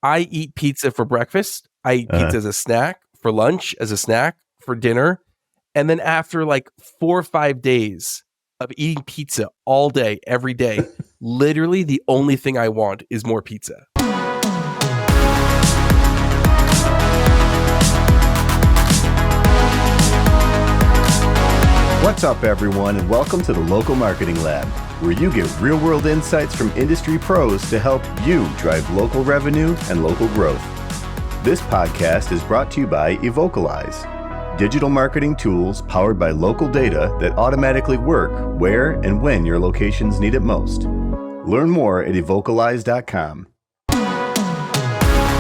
I eat pizza for breakfast. I eat pizza as a snack, for lunch, as a snack, for dinner. And then after like 4 or 5 days of eating pizza all day, every day, literally the only thing I want is more pizza. What's up, everyone, and welcome to the Local Marketing Lab, where you get real-world insights from industry pros to help you drive local revenue and local growth. This podcast is brought to you by Evocalize, digital marketing tools powered by local data that automatically work where and when your locations need it most. Learn more at evocalize.com.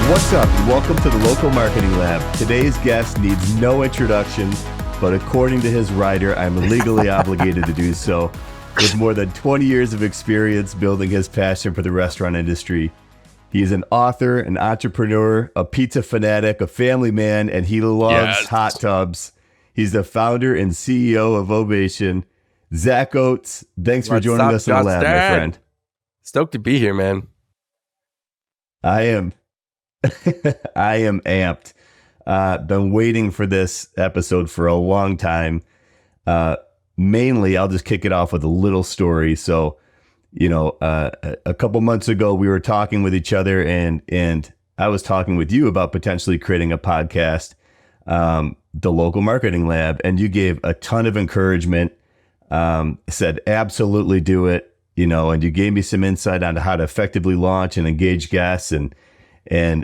What's up, and welcome to the Local Marketing Lab. Today's guest needs no introduction, but according to his writer, I'm legally obligated to do so. With more than 20 years of experience building his passion for the restaurant industry, he is an author, an entrepreneur, a pizza fanatic, a family man, and he loves hot tubs. He's the founder and CEO of Ovation. Zack Oates, thanks for joining us in the lab, my friend. Stoked to be here, man. I am amped. Been waiting for this episode for a long time. Mainly, I'll just kick it off with a little story. So, a couple months ago, we were talking with each other, and I was talking with you about potentially creating a podcast, the Local Marketing Lab, and you gave a ton of encouragement. Said absolutely do it, and you gave me some insight on how to effectively launch and engage guests, and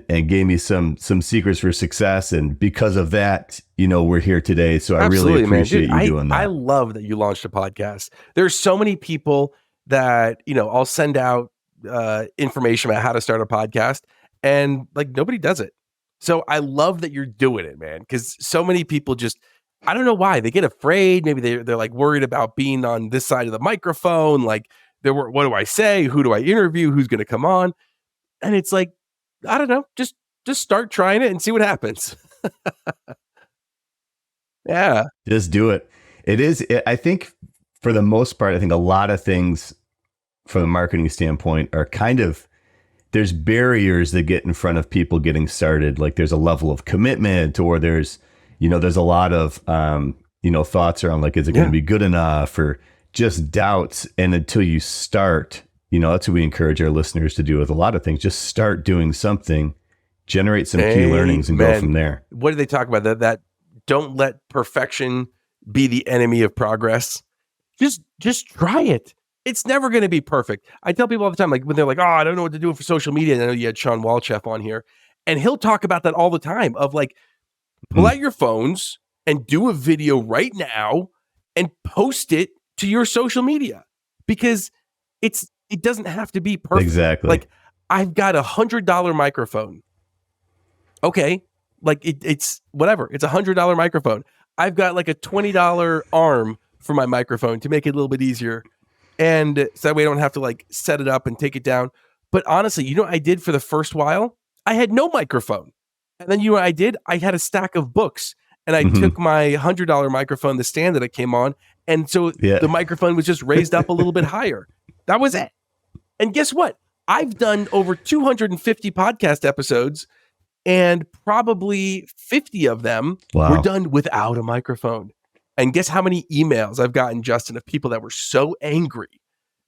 gave me some secrets for success. And because of that, we're here today. So I really appreciate you doing that. I love that you launched a podcast. There's so many people that, I'll send out information about how to start a podcast, and like nobody does it. So I love that you're doing it, man. Because so many people just, I don't know why, they get afraid. Maybe they're like worried about being on this side of the microphone. Like, what do I say? Who do I interview? Who's going to come on? And it's like, I don't know. Just start trying it and see what happens. Yeah. Just do it. I think for the most part, I think a lot of things from a marketing standpoint are there's barriers that get in front of people getting started. Like there's a level of commitment, or there's a lot of, thoughts around like, is it going to be good enough, or just doubts. And until you start, that's what we encourage our listeners to do with a lot of things. Just start doing something, generate some key learnings, and go from there. What do they talk about? That don't let perfection be the enemy of progress. Just try it. It's never going to be perfect. I tell people all the time, like when they're like, oh, I don't know what to do for social media. And I know you had Sean Walchef on here, and he'll talk about that all the time of like, pull out your phones and do a video right now and post it to your social media, because it doesn't have to be perfect. Exactly. Like, I've got $100 microphone. Okay. Like it's whatever. It's $100 microphone. I've got like a $20 arm for my microphone to make it a little bit easier. And so that way I don't have to like set it up and take it down. But honestly, what I did for the first while? I had no microphone. And then what I did? I had a stack of books, and I took my $100 microphone, the stand that it came on. And so the microphone was just raised up a little bit higher. That was it. And guess what? I've done over 250 podcast episodes, and probably 50 of them were done without a microphone. And guess how many emails I've gotten, Justin, of people that were so angry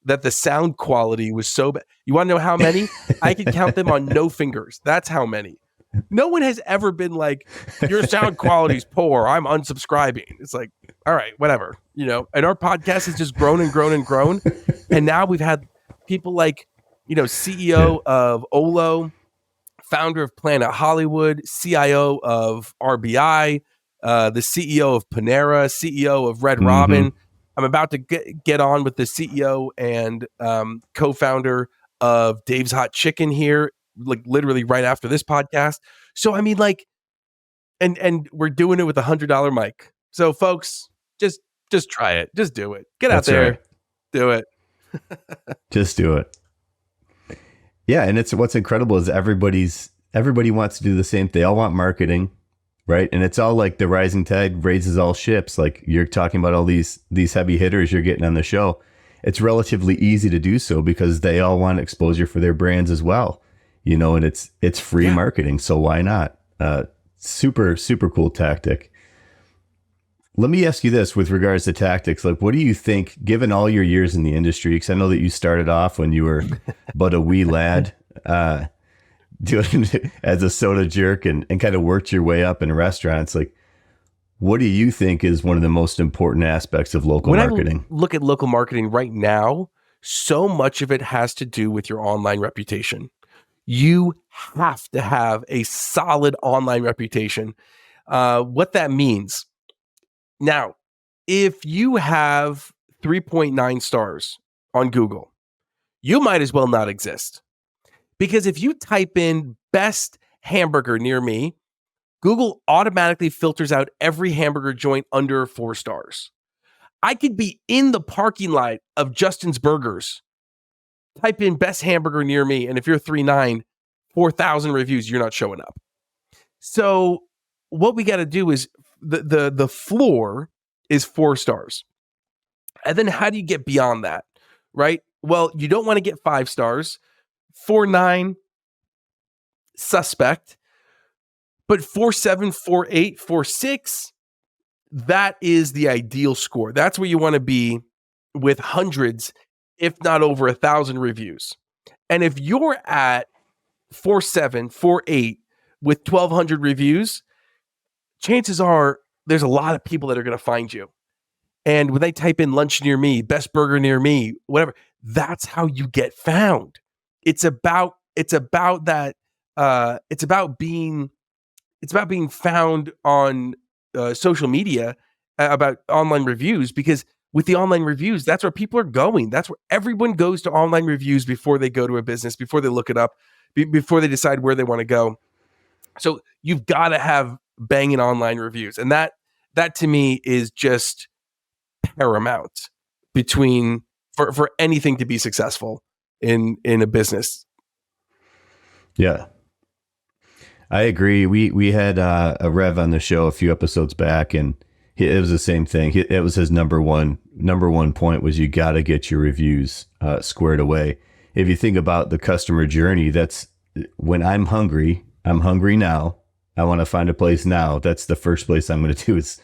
that the sound quality was so bad. You want to know how many? I could count them on no fingers. That's how many. No one has ever been like, your sound quality's poor, I'm unsubscribing. It's like, all right, whatever. And our podcast has just grown and grown and grown. And now we've had people like, CEO of Olo, founder of Planet Hollywood, CIO of RBI, the CEO of Panera, CEO of Red Robin. I'm about to get on with the CEO and co-founder of Dave's Hot Chicken here, like literally right after this podcast. So I mean, like, and we're doing it with $100 mic. So folks, just try it. Just do it. Get out there. Right. Do it. Just do it. Yeah, and what's incredible is everybody wants to do the same. They all want marketing, right? And it's all like the rising tide raises all ships. Like you're talking about all these heavy hitters you're getting on the show. It's relatively easy to do so because they all want exposure for their brands as well. and it's free marketing. So why not? Super, super cool tactic. Let me ask you this with regards to tactics. Like, what do you think, given all your years in the industry, because I know that you started off when you were but a wee lad, doing as a soda jerk and kind of worked your way up in restaurants. Like, what do you think is one of the most important aspects of local marketing? I look at local marketing right now, so much of it has to do with your online reputation. You have to have a solid online reputation. What that means now, if you have 3.9 stars on Google, you might as well not exist. Because if you type in best hamburger near me, Google automatically filters out every hamburger joint under 4 stars. I could be in the parking lot of Justin's Burgers, type in best hamburger near me, and if you're 3.9, 4,000 reviews, you're not showing up. So what we got to do is the floor is 4 stars. And then how do you get beyond that, right? Well, you don't want to get 5 stars. 4.9, suspect. But 4.7, 4.8, 4.6, that is the ideal score. That's where you want to be with hundreds, if not over 1,000 reviews. And if you're at 4.7, 4.8 with 1,200 reviews, chances are there's a lot of people that are going to find you. And when they type in lunch near me, best burger near me, whatever, that's how you get found. It's about that. It's about being found on social media, about online reviews, because with the online reviews, that's where people are going. That's where everyone goes to online reviews before they go to a business, before they look it up, before they decide where they want to go. So you've got to have banging online reviews. And that to me is just paramount for anything to be successful in a business. Yeah. I agree. We had a Rev on the show a few episodes back, and it was the same thing. It was his number one point was you got to get your reviews squared away. If you think about the customer journey, that's when I'm hungry now. I want to find a place now. That's the first place I'm going to do is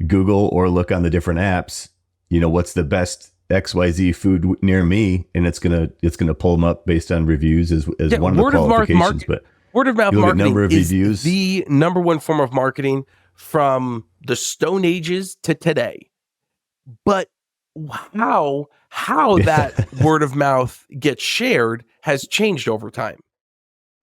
Google or look on the different apps. What's the best XYZ food near me, and it's gonna pull them up based on reviews as one of the qualifications. But word of mouth marketing number of is reviews. The number one form of marketing from the Stone Ages to today. But how that word of mouth gets shared has changed over time,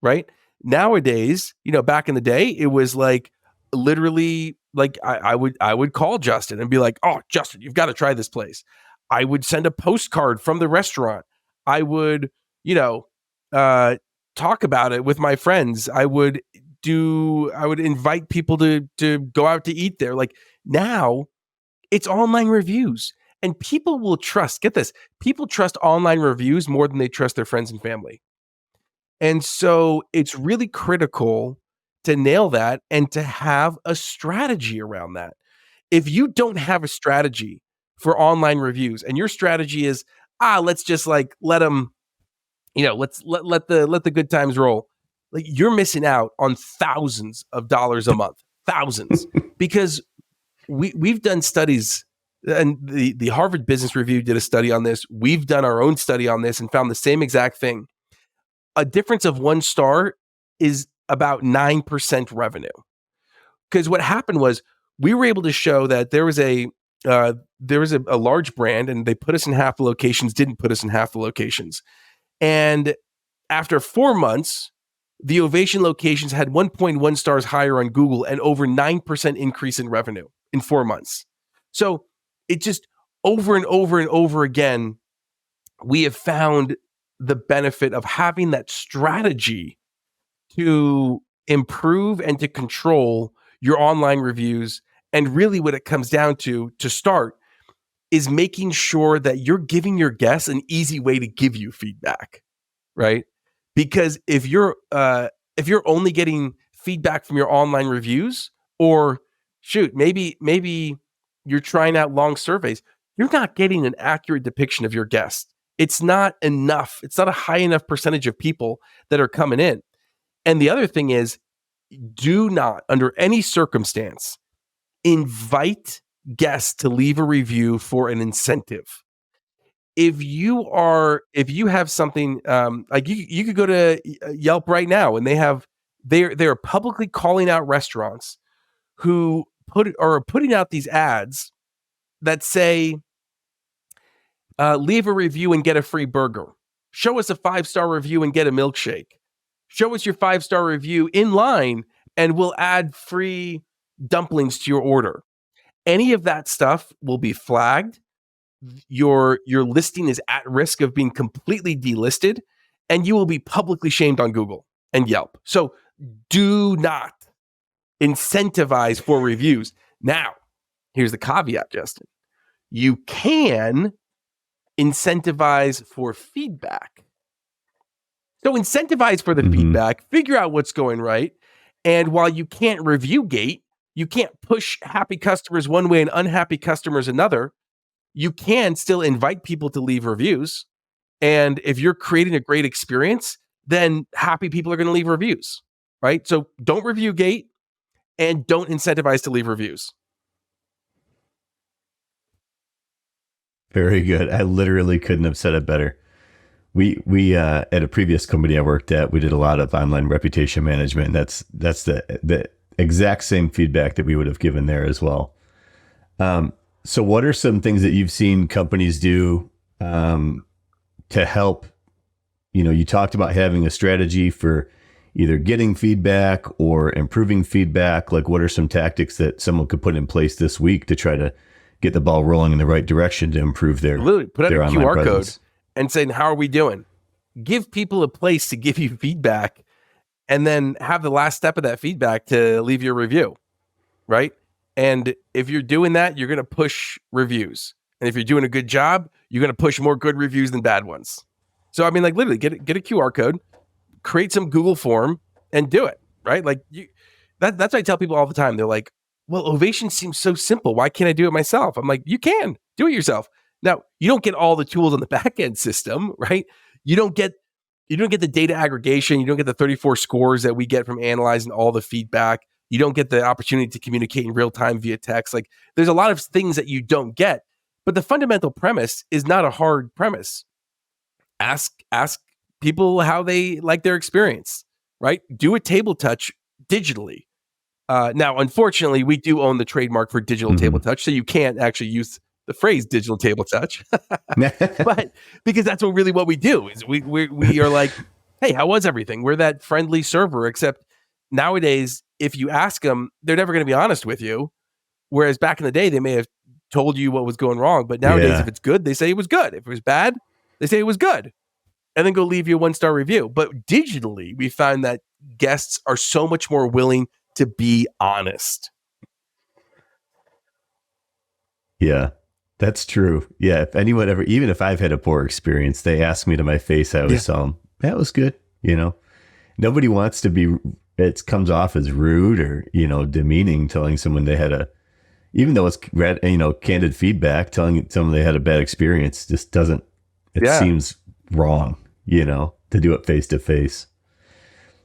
right? Nowadays, back in the day, it was like literally like I would call Justin and be like, "Oh, Justin, you've got to try this place." I would send a postcard from the restaurant. I would, talk about it with my friends. I would invite people to go out to eat there. Like now it's online reviews, and people will trust, get this, people trust online reviews more than they trust their friends and family. And so it's really critical to nail that and to have a strategy around that. If you don't have a strategy for online reviews and your strategy is, let's just like let them, let's let the good times roll. Like you're missing out on thousands of dollars a month, thousands, because we've done studies, and the Harvard Business Review did a study on this. We've done our own study on this and found the same exact thing. A difference of 1 star is about 9% revenue. Because what happened was we were able to show that there was a large brand, and they put us in half the locations, didn't put us in half the locations. And after 4 months, the Ovation locations had 1.1 stars higher on Google and over 9% increase in revenue in 4 months. So it just over and over and over again, we have found the benefit of having that strategy to improve and to control your online reviews. And really what it comes down to start, is making sure that you're giving your guests an easy way to give you feedback, right? Because if you're only getting feedback from your online reviews, or shoot, maybe you're trying out long surveys, you're not getting an accurate depiction of your guest. It's not enough. It's not a high enough percentage of people that are coming in. And the other thing is, do not, under any circumstance, invite guests to leave a review for an incentive. If you have something, like you could go to Yelp right now, and they're publicly calling out restaurants who are putting out these ads that say, leave a review and get a free burger. Show us a 5-star review and get a milkshake. Show us your 5-star review in line, and we'll add free dumplings to your order. Any of that stuff will be flagged. Your listing is at risk of being completely delisted, and you will be publicly shamed on Google and Yelp. So do not incentivize for reviews. Now, here's the caveat, Justin. You can incentivize for feedback. So incentivize for the feedback, figure out what's going right. And while you can't review gate, you can't push happy customers one way and unhappy customers another. You can still invite people to leave reviews. And if you're creating a great experience, then happy people are going to leave reviews, right? So don't review gate and don't incentivize to leave reviews. Very good. I literally couldn't have said it better. We at a previous company I worked at, we did a lot of online reputation management. That's the exact same feedback that we would have given there as well. So what are some things that you've seen companies do to help? You talked about having a strategy for either getting feedback or improving feedback. Like, what are some tactics that someone could put in place this week to try to get the ball rolling in the right direction to improve their literally put out a QR presence code and saying, how are we doing? Give people a place to give you feedback, and then have the last step of that feedback to leave your review, right? And if you're doing that, you're going to push reviews. And if you're doing a good job, you're going to push more good reviews than bad ones. So, I mean, like, literally get a QR code, create some Google form, and do it, right? Like, that's what I tell people all the time. They're like, well, Ovation seems so simple. Why can't I do it myself? I'm like, you can do it yourself. Now, you don't get all the tools on the back end system, right? You don't get the data aggregation. You don't get the 34 scores that we get from analyzing all the feedback. You don't get the opportunity to communicate in real time via text. Like, there's a lot of things that you don't get, but the fundamental premise is not a hard premise. Ask people how they like their experience, right? Do a table touch digitally. Now, unfortunately, we do own the trademark for digital table touch, so you can't actually use the phrase digital table touch. But because that's what we do is we are like, hey, how was everything? We're that friendly server, except nowadays, if you ask them, they're never going to be honest with you. Whereas back in the day, they may have told you what was going wrong. But nowadays, if it's good, they say it was good. If it was bad, they say it was good. And then go leave you a 1-star review. But digitally, we found that guests are so much more willing to be honest. Yeah, that's true. Yeah, if anyone ever, even if I've had a poor experience, they ask me to my face, I always tell them, that was good. Nobody wants to be, it comes off as rude or, demeaning, telling someone they had even though it's, candid feedback, telling someone they had a bad experience just doesn't, seems wrong, to do it face to face.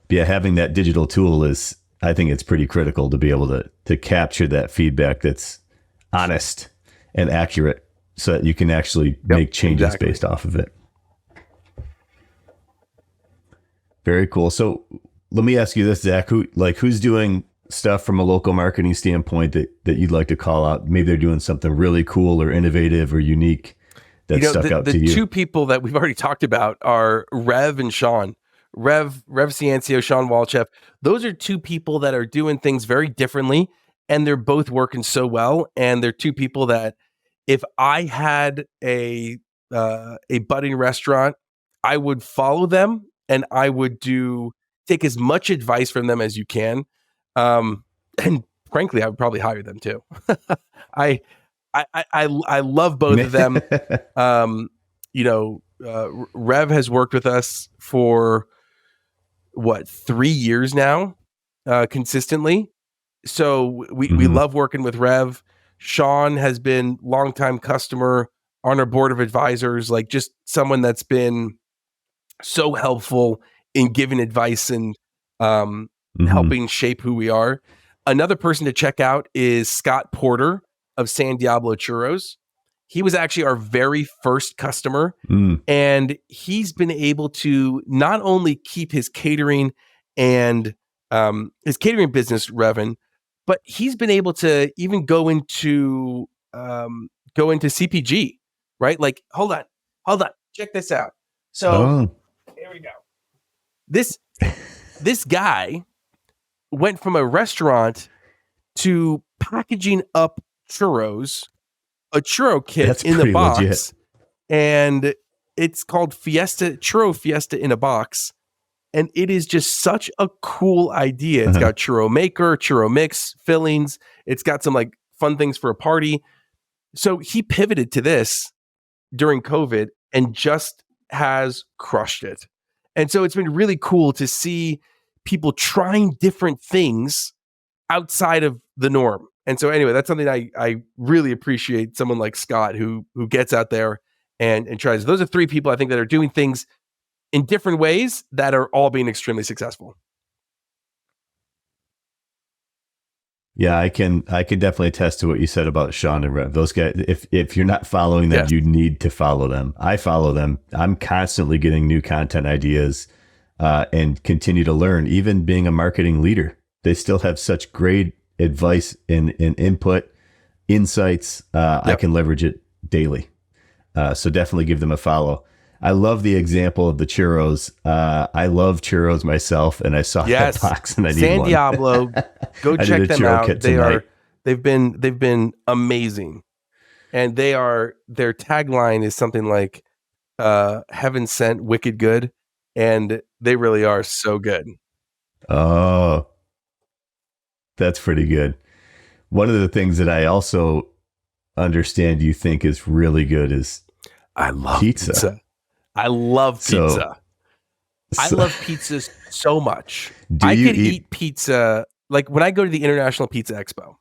Yeah, having that digital tool is, I think it's pretty critical to be able to capture that feedback that's honest and accurate so that you can actually make changes based off of it. Very cool. So let me ask you this, Zach, who's doing stuff from a local marketing standpoint that you'd like to call out? Maybe they're doing something really cool or innovative or unique that stuck out to you. The two people that we've already talked about are Rev and Sean. Rev Ciancio, Sean Walchef. Those are two people that are doing things very differently, and they're both working so well. And they're two people that, if I had a budding restaurant, I would follow them, and I would take as much advice from them as you can. And frankly, I would probably hire them too. I love both of them. Rev has worked with us for 3 years now, consistently. So we love working with Rev. Sean has been longtime customer on our board of advisors, like just someone that's been so helpful in giving advice and helping shape who we are. Another person to check out is Scott Porter of San Diablo Churros. He was actually our very first customer, and he's been able to not only keep his catering and his catering business revving, but he's been able to even go into CPG, right? Like, hold on, check this out. So here we go. This guy went from a restaurant to packaging up churros, a churro kit in the box, legit. And it's called Churro Fiesta in a box. And it is just such a cool idea. It's got churro maker, churro mix, fillings. It's got some like fun things for a party. So he pivoted to this during COVID and just has crushed it. And so it's been really cool to see people trying different things outside of the norm. And so anyway, that's something I really appreciate, someone like Scott who gets out there and tries. Those are three people I think that are doing things in different ways that are all being extremely successful. Yeah, I can definitely attest to what you said about Sean and Rev. Those guys, if you're not following them, you need to follow them. I follow them. I'm constantly getting new content ideas and continue to learn, even being a marketing leader. They still have such great advice and input, insights. I can leverage it daily. So definitely give them a follow. I love the example of the churros. I love churros myself, and I saw that box and I need San one. Diablo, go check them out. They've been amazing, and their tagline is something like "Heaven sent, wicked good," and they really are so good. Oh, that's pretty good. One of the things that I also understand you think is really good is I love pizza. I love pizza. I love pizza so much. I could eat pizza. Like when I go to the International Pizza Expo,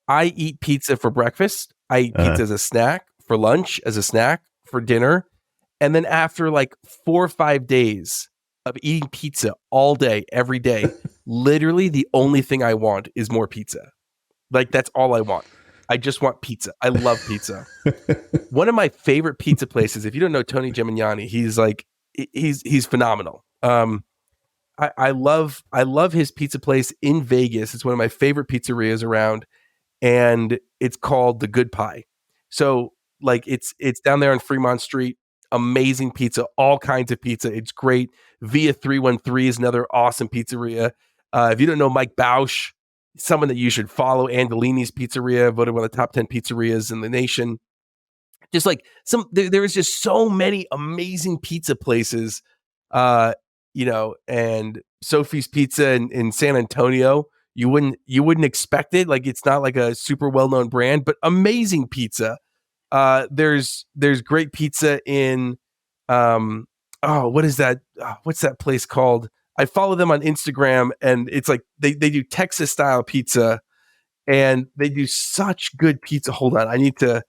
I eat pizza for breakfast. I eat pizza as a snack, for lunch, as a snack, for dinner. And then after like 4 or 5 days of eating pizza all day, every day, literally the only thing I want is more pizza. Like that's all I want. I just want pizza. I love pizza. One of my favorite pizza places, if you don't know Tony Gemignani, he's phenomenal. I love his pizza place in Vegas. It's one of my favorite pizzerias around, and it's called The Good Pie. So like it's down there on Fremont Street. Amazing pizza, all kinds of pizza. It's great. Via 313 is another awesome pizzeria. If you don't know Mike Bausch, someone that you should follow, Andolini's Pizzeria, voted one of the top 10 pizzerias in the nation. Just like there is just so many amazing pizza places, and Sophie's Pizza in San Antonio. You wouldn't expect it. Like it's not like a super well-known brand, but amazing pizza. There's great pizza in, what is that? What's that place called? I follow them on Instagram, and it's like they do Texas style pizza, and they do such good pizza. Hold on, I need to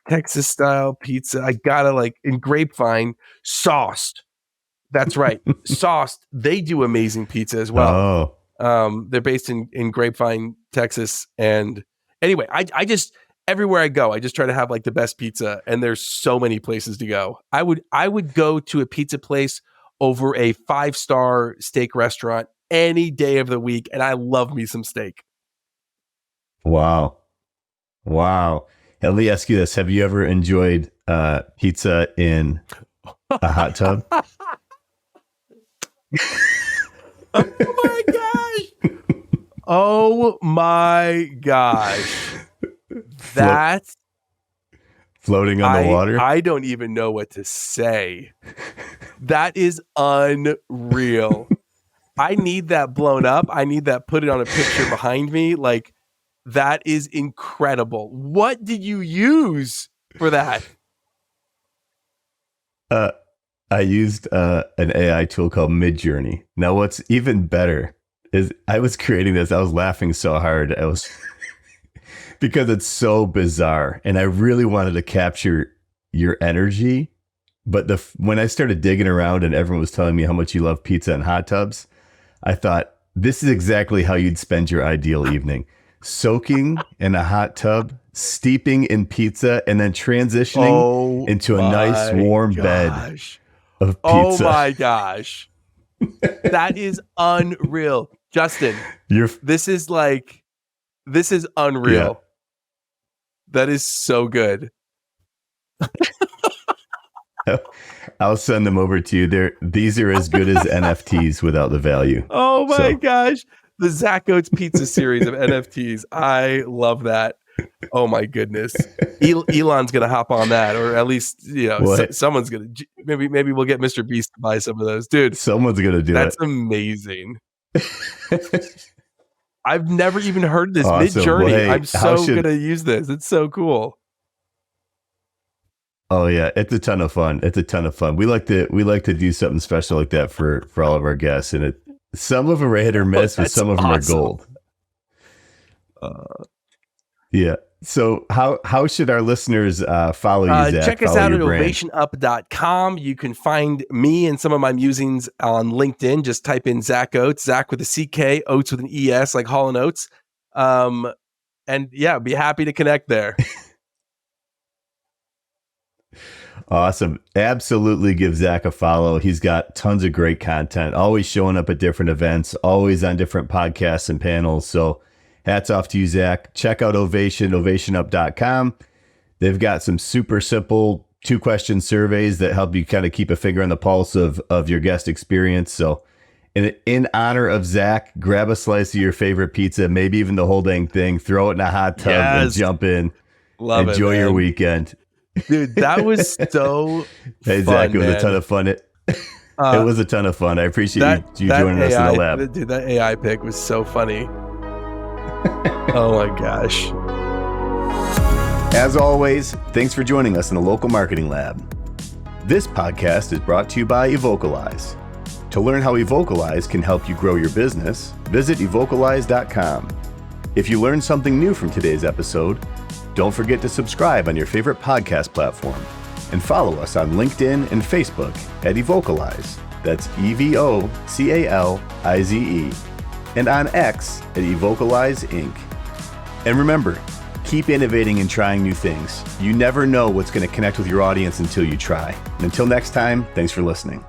Texas style pizza. I gotta like in Grapevine sauced. That's right, sauced. They do amazing pizza as well. They're based in Grapevine, Texas, and anyway, I just everywhere I go, I just try to have like the best pizza, and there's so many places to go. I would go to a pizza place over a 5-star steak restaurant any day of the week. And I love me some steak. Wow. Let me ask you this. Have you ever enjoyed pizza in a hot tub? Oh my gosh. That's floating on the water. I don't even know what to say. That is unreal. I need that blown up. I need that put it on a picture behind me. Like that is incredible. What did you use for that? I used an AI tool called Midjourney. Now, what's even better is I was creating this. I was laughing so hard. Because it's so bizarre, and I really wanted to capture your energy. But when I started digging around and everyone was telling me how much you love pizza and hot tubs, I thought, this is exactly how you'd spend your ideal evening. Soaking in a hot tub, steeping in pizza, and then transitioning into a nice warm bed of pizza. Oh my gosh. That is unreal. Justin, this is unreal. Yeah. That is so good. I'll send them over to you. These are as good as NFTs without the value. Oh my gosh. The Zack Oates pizza series of NFTs. I love that. Oh my goodness. Elon's going to hop on that, or at least, someone's going to, maybe we'll get Mr. Beast to buy some of those. Dude, someone's going to do that's amazing. I've never even heard this Mid-Journey. Well, hey, I'm so going to use this. It's so cool. Oh yeah, it's a ton of fun. We like to do something special like that for all of our guests, and some of them are hit or miss, but some of them are gold. Yeah. So how should our listeners follow you, Zach? Check us out at ovationup.com. You can find me and some of my musings on LinkedIn. Just type in Zack Oates, Zack with a CK, Oates with an ES, like Hall & Oates. And yeah, be happy to connect there. Awesome. Absolutely give Zack a follow. He's got tons of great content, always showing up at different events, always on different podcasts and panels. So hats off to you, Zack. Check out Ovation, ovationup.com. They've got some super simple 2-question surveys that help you kind of keep a finger on the pulse of your guest experience. So in honor of Zack, grab a slice of your favorite pizza, maybe even the whole dang thing, throw it in a hot tub and jump in. Enjoy your weekend. Dude, that was so hey, fun, Zack, it was a ton of fun. It was a ton of fun. I appreciate you joining us in the lab. Dude, that AI pick was so funny. Oh my gosh. As always, thanks for joining us in the Local Marketing Lab. This podcast is brought to you by Evocalize. To learn how Evocalize can help you grow your business, visit evocalize.com. If you learned something new from today's episode, don't forget to subscribe on your favorite podcast platform and follow us on LinkedIn and Facebook at Evocalize. That's EVOCALIZE. And on X at Evocalize Inc. And remember, keep innovating and trying new things. You never know what's going to connect with your audience until you try. And until next time, thanks for listening.